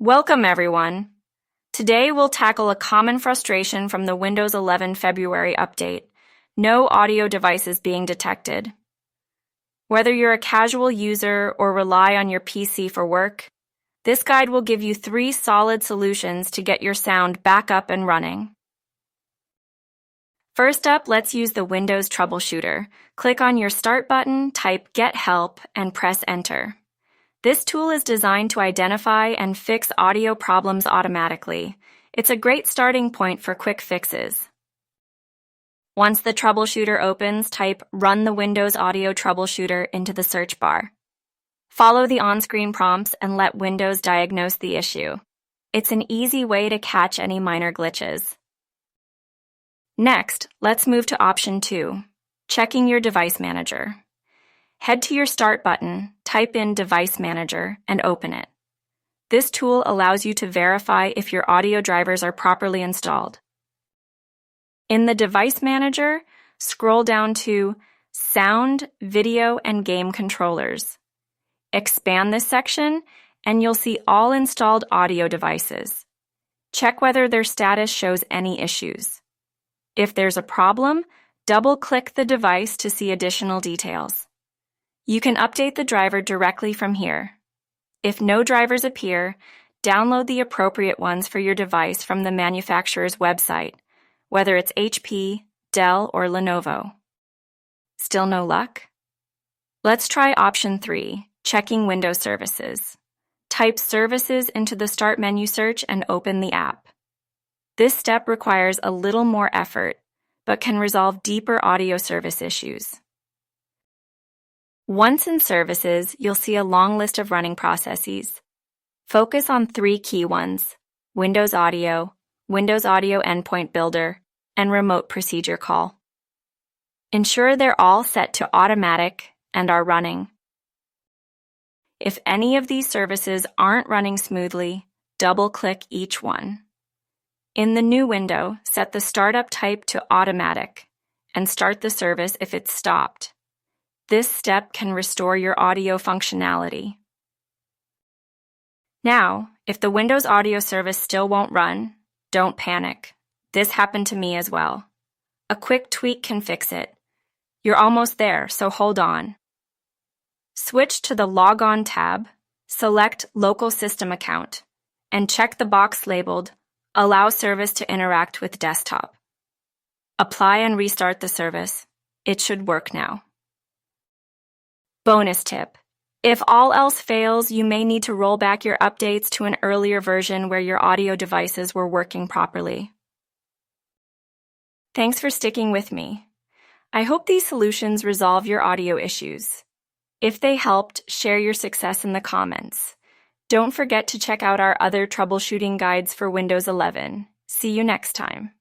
Welcome, everyone. Today we'll tackle a common frustration from the Windows 11 February update: no audio devices being detected. Whether you're a casual user or rely on your PC for work, this guide will give you 3 solid solutions to get your sound back up and running. First up, let's use the Windows Troubleshooter. Click on your Start button, type Get Help, and press Enter. This tool is designed to identify and fix audio problems automatically. It's a great starting point for quick fixes. Once the troubleshooter opens, type Run the Windows Audio Troubleshooter into the search bar. Follow the on-screen prompts and let Windows diagnose the issue. It's an easy way to catch any minor glitches. Next, let's move to option 2, checking your device manager. Head to your Start button, type in Device Manager, and open it. This tool allows you to verify if your audio drivers are properly installed. In the Device Manager, scroll down to Sound, Video, and Game Controllers. Expand this section, and you'll see all installed audio devices. Check whether their status shows any issues. If there's a problem, double-click the device to see additional details. You can update the driver directly from here. If no drivers appear, download the appropriate ones for your device from the manufacturer's website, whether it's HP, Dell, or Lenovo. Still no luck? Let's try option 3, checking Windows services. Type Services into the Start menu search and open the app. This step requires a little more effort, but can resolve deeper audio service issues. Once in Services, you'll see a long list of running processes. Focus on 3 key ones: Windows Audio Endpoint Builder, and Remote Procedure Call. Ensure they're all set to automatic and are running. If any of these services aren't running smoothly, double-click each one. In the new window, set the startup type to Automatic and start the service if it's stopped. This step can restore your audio functionality. Now, if the Windows Audio service still won't run, don't panic. This happened to me as well. A quick tweak can fix it. You're almost there, so hold on. Switch to the Log On tab, select Local System Account, and check the box labeled Allow Service to Interact with Desktop. Apply and restart the service. It should work now. Bonus tip: if all else fails, you may need to roll back your updates to an earlier version where your audio devices were working properly. Thanks for sticking with me. I hope these solutions resolve your audio issues. If they helped, share your success in the comments. Don't forget to check out our other troubleshooting guides for Windows 11. See you next time.